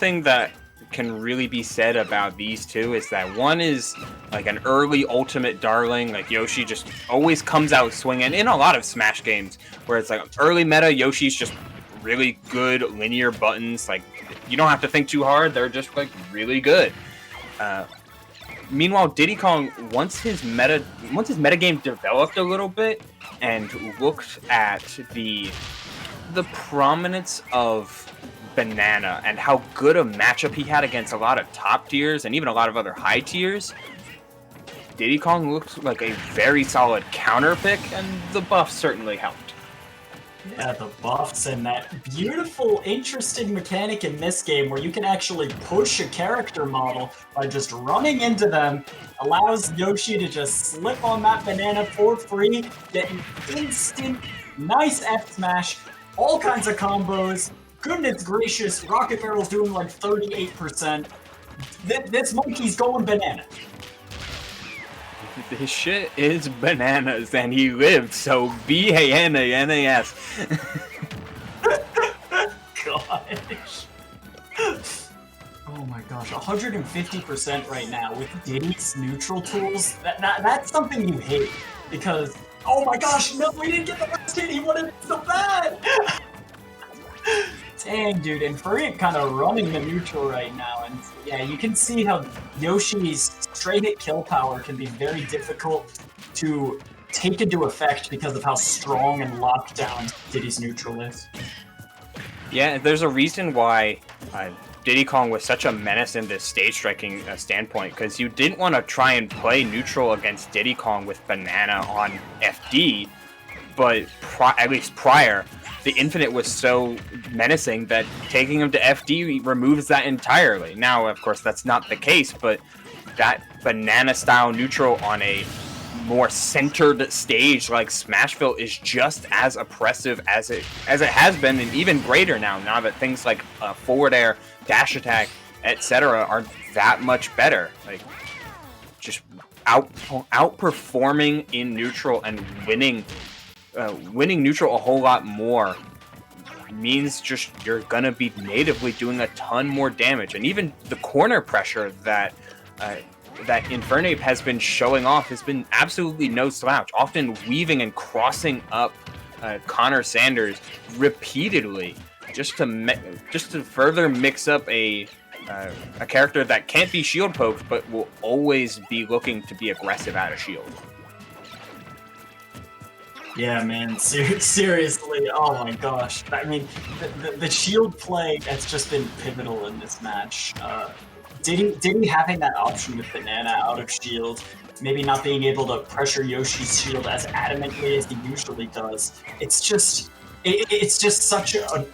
thing that can really be said about these two is that one is like an early ultimate darling, like Yoshi just always comes out swinging in a lot of Smash games where it's like early meta Yoshi's just really good linear buttons, like you don't have to think too hard, they're just like really good. Meanwhile, Diddy Kong, once his meta game developed a little bit and looked at the prominence of Banana and how good a matchup he had against a lot of top tiers and even a lot of other high tiers, Diddy Kong looked like a very solid counter pick, and the buffs certainly helped. Yeah, the buffs and that beautiful, interesting mechanic in this game where you can actually push a character model by just running into them allows Yoshi to just slip on that banana for free, get an instant, nice F smash, all kinds of combos. Goodness gracious, Rocket Barrel's doing like 38%. This monkey's going banana. This shit is bananas, and he lived, so B-A-N-A-N-A-S. Gosh. Oh my gosh, 150% right now with Diddy's neutral tools. That's something you hate, because, oh my gosh, no, we didn't get the last hit, he wanted it so bad! Dang, dude, Infernape kind of running the neutral right now, and yeah, you can see how Yoshi's straight hit kill power can be very difficult to take into effect because of how strong and locked down Diddy's neutral is. Yeah, there's a reason why Diddy Kong was such a menace in this stage striking standpoint, because you didn't want to try and play neutral against Diddy Kong with Banana on FD, but at least prior, the Infinite was so menacing that taking him to FD removes that entirely. Now, of course, that's not the case, but that banana-style neutral on a more centered stage like Smashville is just as oppressive as it has been, and even greater now that things like forward air, dash attack, etc. are that much better. Like, just outperforming in neutral and winning neutral a whole lot more means just you're gonna be natively doing a ton more damage, and even the corner pressure that Infernape has been showing off has been absolutely no slouch, often weaving and crossing up Connor Sanders repeatedly just to further mix up a character that can't be shield poked but will always be looking to be aggressive out of shield. Yeah, man, seriously, oh my gosh. I mean, the shield play has just been pivotal in this match. Diddy having that option with Banana out of shield, maybe not being able to pressure Yoshi's shield as adamantly as he usually does, it's just such an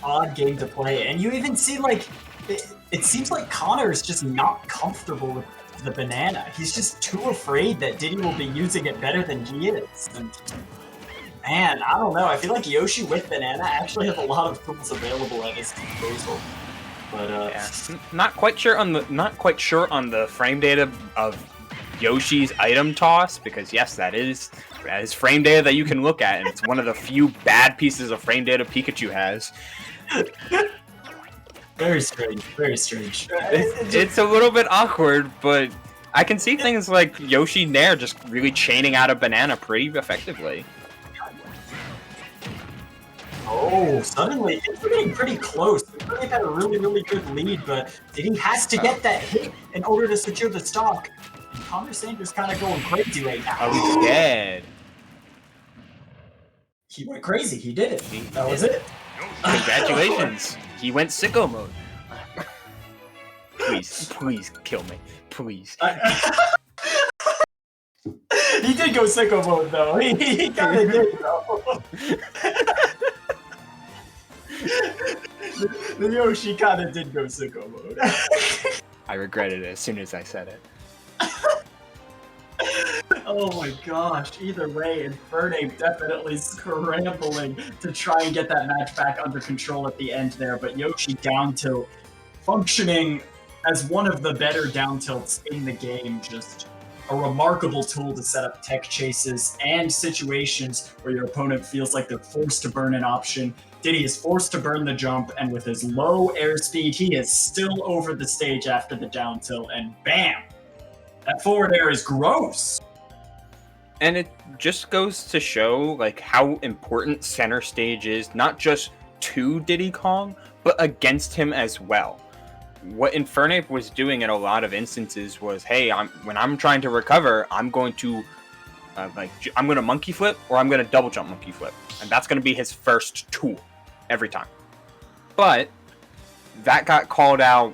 odd game to play. And you even see, like, it seems like Connor is just not comfortable with the Banana. He's just too afraid that Diddy will be using it better than he is. And man, I don't know. I feel like Yoshi with Banana actually has a lot of tools available at his disposal. But yeah. Not quite sure on the frame data of Yoshi's item toss, because yes, that is frame data that you can look at, and it's one of the few bad pieces of frame data Pikachu has. Very strange, very strange. It's a little bit awkward, but I can see things like Yoshi Nair just really chaining out a Banana pretty effectively. Oh, suddenly we're getting pretty close. We really had a really good lead, but Diddy has to get that hit in order to secure the stock. And Connor Sanders kind of going crazy right now. Oh, he's dead. He went crazy. He did it. That was it. Congratulations. He went sicko mode. Please kill me. Please. He did go sicko mode, though. He kind of did, though. The Yoshi kind of did go sicko mode. I regretted it as soon as I said it. Oh my gosh, either way, Infernape definitely scrambling to try and get that match back under control at the end there, but Yoshi down tilt functioning as one of the better down tilts in the game, just a remarkable tool to set up tech chases and situations where your opponent feels like they're forced to burn an option. Diddy is forced to burn the jump, and with his low airspeed, he is still over the stage after the down tilt, and bam! That forward air is gross! And it just goes to show like how important center stage is, not just to Diddy Kong, but against him as well. What Infernape was doing in a lot of instances was, hey, when I'm trying to recover, I'm going to I'm going to monkey flip or I'm going to double jump monkey flip, and that's going to be his first tool every time. But that got called out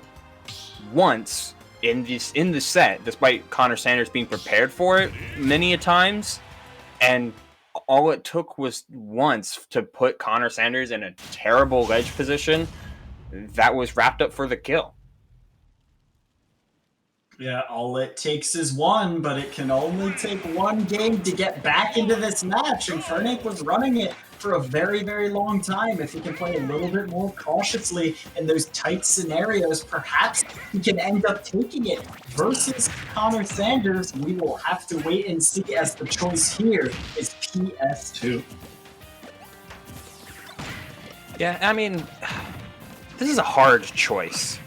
once in the set, despite Connor Sanders being prepared for it many a times, and all it took was once to put Connor Sanders in a terrible ledge position that was wrapped up for the kill. Yeah, all it takes is one, but it can only take one game to get back into this match. And Infernape was running it for a very, very long time. If he can play a little bit more cautiously in those tight scenarios, perhaps he can end up taking it. Versus Connor Sanders, we will have to wait and see, as the choice here is PS2. Yeah, I mean, this is a hard choice,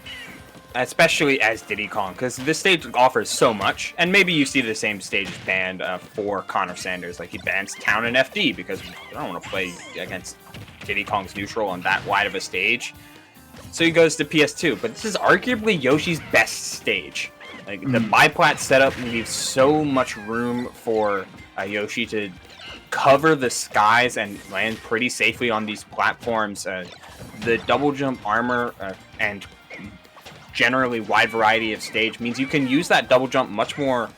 especially as Diddy Kong, because this stage offers so much, and maybe you see the same stage banned for Connor Sanders, like he bans Town and FD, because you don't want to play against Diddy Kong's neutral on that wide of a stage. So he goes to PS2, but this is arguably Yoshi's best stage. Like the biplat setup leaves so much room for Yoshi to cover the skies and land pretty safely on these platforms. The double jump armor and generally wide variety of stage means you can use that double jump much more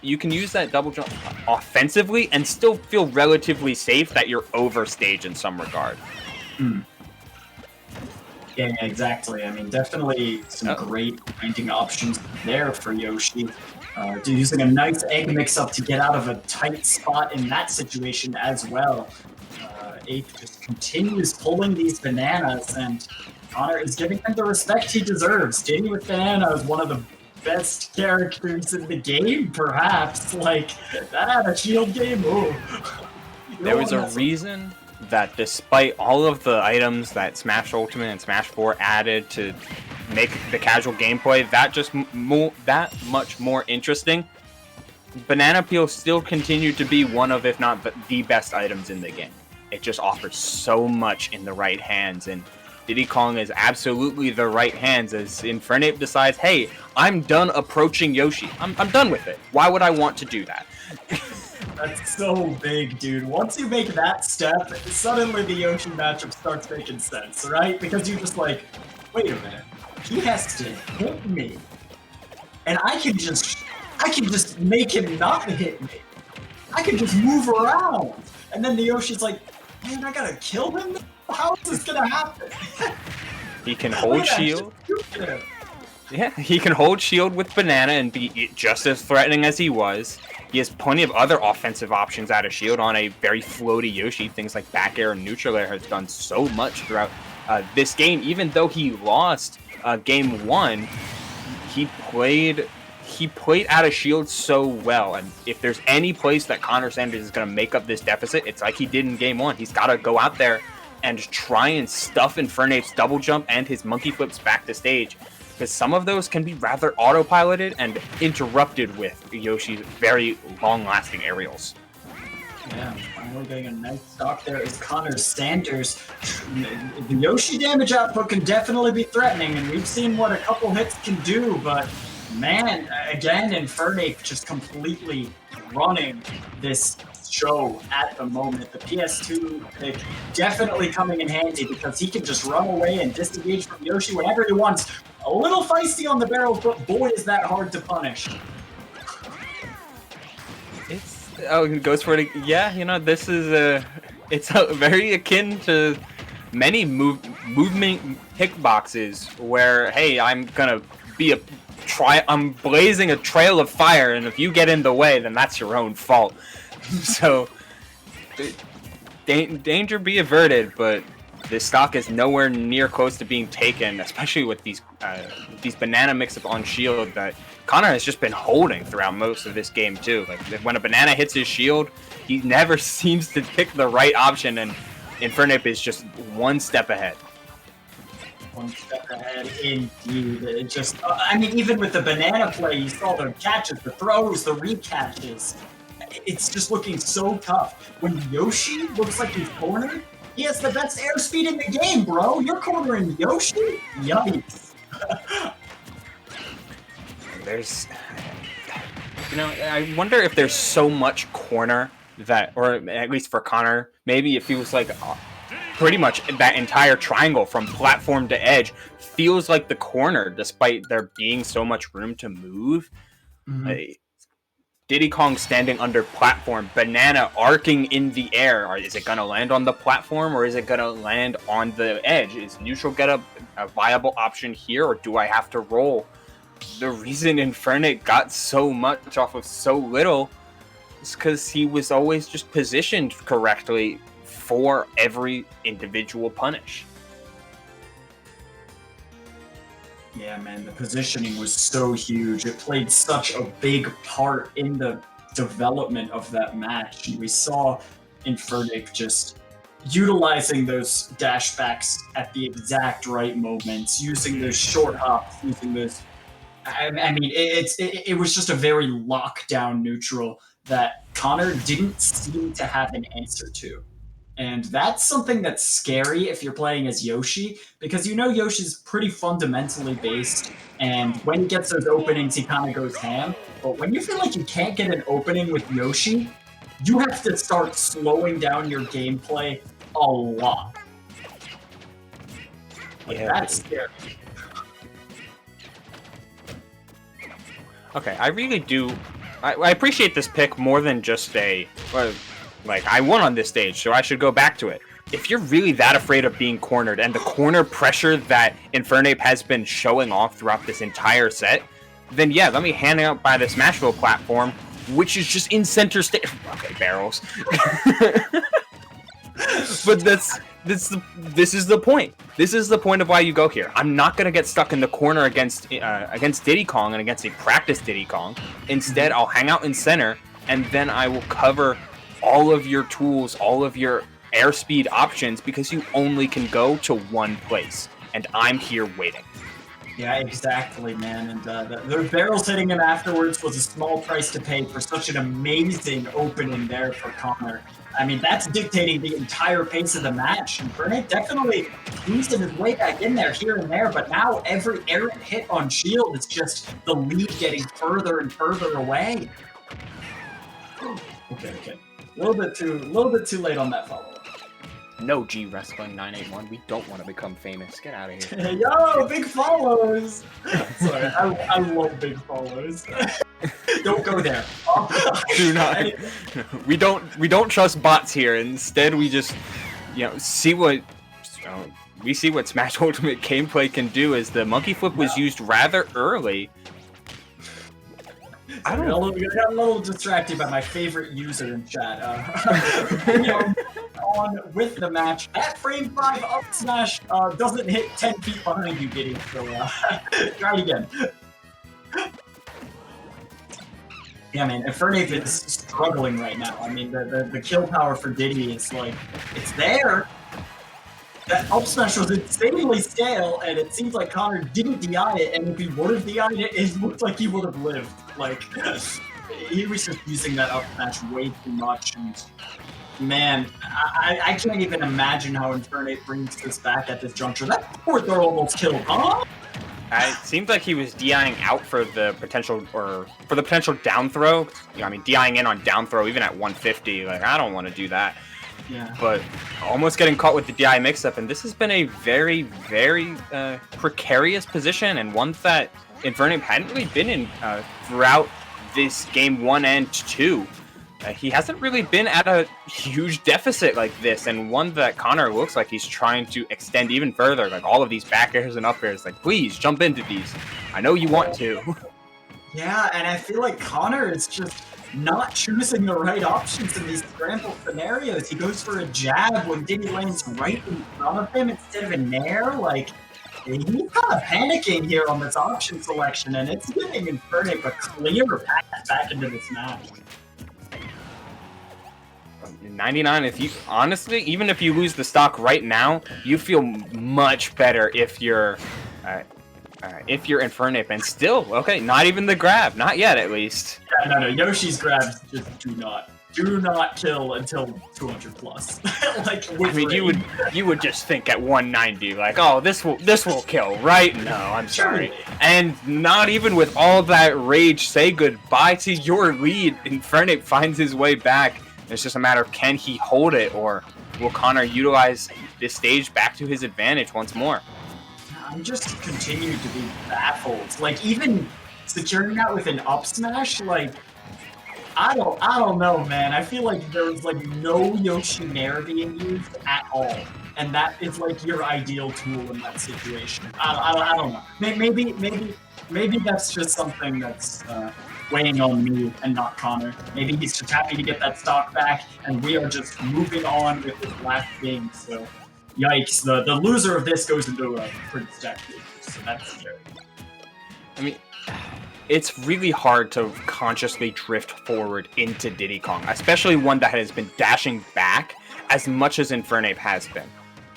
you can use that double jump offensively and still feel relatively safe that you're over stage in some regard. Yeah, exactly. I mean, definitely some great grinding options there for Yoshi. Using a nice egg mix-up to get out of a tight spot in that situation as well. Ape just continues pulling these bananas, and Connor is giving him the respect he deserves. Diddy with banana is one of the best characters in the game, perhaps. Like, that had a shield game. Ooh. There was a reason that despite all of the items that Smash Ultimate and Smash 4 added to make the casual gameplay that much more interesting, Banana Peel still continued to be one of, if not the best items in the game. It just offers so much in the right hands, and Diddy Kong is absolutely the right hands as Infernape decides, hey, I'm done approaching Yoshi. I'm done with it. Why would I want to do that? That's so big, dude. Once you make that step, suddenly the Yoshi matchup starts making sense, right? Because you're just like, wait a minute. He has to hit me. And I can just make him not hit me. I can just move around. And then the Yoshi's like, man, I gotta kill him? How is this gonna happen? He can hold shield. Yeah, he can hold shield with Banana and be just as threatening as he was. He has plenty of other offensive options out of shield on a very floaty Yoshi. Things like back air and neutral air has done so much throughout this game. Even though he lost game 1, he played out of shield so well. And if there's any place that Connor Sanders is going to make up this deficit, it's like he did in game 1. He's got to go out there and try and stuff Infernape's double jump and his monkey flips back to stage, because some of those can be rather autopiloted and interrupted with Yoshi's very long-lasting aerials. Yeah, we're getting a nice stock there is Connor Sanders. The Yoshi damage output can definitely be threatening, and we've seen what a couple hits can do, but man, again, Infernape just completely running this show at the moment. The PS2 pick definitely coming in handy because he can just run away and disengage from Yoshi whenever he wants. A little feisty on the barrels, but boy, is that hard to punish. It goes for it. Yeah, this is it's very akin to many movement hitboxes where, hey, I'm gonna be I'm blazing a trail of fire, and if you get in the way, then that's your own fault. So, danger be averted, but this stock is nowhere near close to being taken, especially with these banana mix-up on shield that Connor has just been holding throughout most of this game too. Like when a banana hits his shield, he never seems to pick the right option, and Infernape is just one step ahead. One step ahead, indeed. It just, I mean, even with the banana play, you saw the catches, the throws, the recatches. It's just looking so tough. When Yoshi looks like he's cornered, he has the best airspeed in the game, bro. You're cornering Yoshi? Yikes. There's, you know, I wonder if there's so much corner that, or at least for Connor, maybe it feels like pretty much that entire triangle from platform to edge feels like the corner, despite there being so much room to move. Diddy Kong standing under platform, banana arcing in the air. Is it going to land on the platform or is it going to land on the edge? Is neutral get a viable option here, or do I have to roll? The reason Infernape got so much off of so little is because he was always just positioned correctly for every individual punish. Yeah, man, the positioning was so huge. It played such a big part in the development of that match. We saw Infernape just utilizing those dashbacks at the exact right moments, using those short hops, using those... I mean, it was just a very lockdown neutral that Connor didn't seem to have an answer to. And that's something that's scary if you're playing as Yoshi, because you know Yoshi's pretty fundamentally based, and when he gets those openings, he kind of goes ham. But when you feel like you can't get an opening with Yoshi, you have to start slowing down your gameplay a lot. Like, Yeah. That's scary. Okay, I really do. I appreciate this pick more than just a... Like, I won on this stage, so I should go back to it. If you're really that afraid of being cornered, and the corner pressure that Infernape has been showing off throughout this entire set, then yeah, let me hand out by the Smashville platform, which is just in center stage. Okay, barrels. But this is the point. This is the point of why you go here. I'm not gonna get stuck in the corner against Diddy Kong and against a practice Diddy Kong. Instead, I'll hang out in center, and then I will cover all of your tools, all of your airspeed options, because you only can go to one place, and I'm here waiting. Yeah, exactly, man. And the barrels hitting him afterwards was a small price to pay for such an amazing opening there for Connor. I mean, that's dictating the entire pace of the match. And Infernape definitely easing his way back in there here and there, but now every errant hit on shield is just the lead getting further and further away. Okay. A little bit too late on that follow-up. No, G Wrestling 981. We don't want to become famous. Get out of here. Yo, big follows. Sorry, I love big follows. Don't go there. Do not. We don't trust bots here. Instead, we just see what Smash Ultimate gameplay can do. As the monkey flip was used rather early. I got a little distracted by my favorite user in chat. On with the match. That frame 5 up smash doesn't hit 10 feet behind you, Diddy. So try it again. Yeah, man, Infernape is struggling right now. I mean, the kill power for Diddy is like, it's there. That up smash was insanely stale, and it seems like Connor didn't DI it, and if he would have DI'd it, it looked like he would have lived. Like, he was just using that up smash way too much, and man, I can't even imagine how Infernape brings this back at this juncture. That poor throw almost killed, huh? It seemed like he was DIing out for the potential, down throw. I mean, DIing in on down throw even at 150. Like, I don't want to do that. Yeah. But almost getting caught with the DI mix-up, and this has been a very, very precarious position, and one that Infernape hadn't really been in throughout this game 1 and 2. He hasn't really been at a huge deficit like this, and one that Connor looks like he's trying to extend even further. Like all of these back airs and up airs, like please jump into these. I know you want to. Yeah, and I feel like Connor is just not choosing the right options in these scramble scenarios. He goes for a jab when Diddy lands right in front of him instead of a nair. Like, he's kind of panicking here on this option selection, and it's giving Infernape a clear path back into this match. 99, if you honestly, even if you lose the stock right now, you feel much better if you're Infernape, and still, okay, not even the grab, not yet at least. Yeah, no, Yoshi's grabs just do not kill until 200 plus. Like, I mean, you would just think at 190, like, oh, this will kill, right? No, I'm sorry. And not even with all that rage, say goodbye to your lead. Infernape finds his way back. It's just a matter of can he hold it, or will Connor utilize this stage back to his advantage once more? I'm just continuing to be baffled. Like, even securing that with an up smash, like, I don't know, man. I feel like there's like no Yoshi Nair being used at all, and that is like your ideal tool in that situation. I don't know. Maybe that's just something that's weighing on me and not Connor. Maybe he's just happy to get that stock back, and we are just moving on with this last game. So, yikes! The loser of this goes into a pretty stacked group, so that's scary. I mean, it's really hard to consciously drift forward into Diddy Kong, especially one that has been dashing back as much as Infernape has been.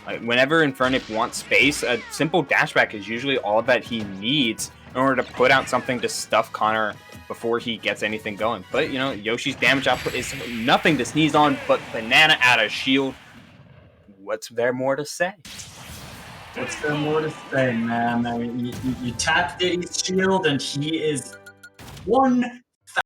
Like, whenever Infernape wants space, a simple dashback is usually all that he needs in order to put out something to stuff Connor before he gets anything going. But, you know, Yoshi's damage output is nothing to sneeze on, but Banana out of shield. What's there more to say? What's there more to say, man? I mean, you tap Diddy's shield, and he is one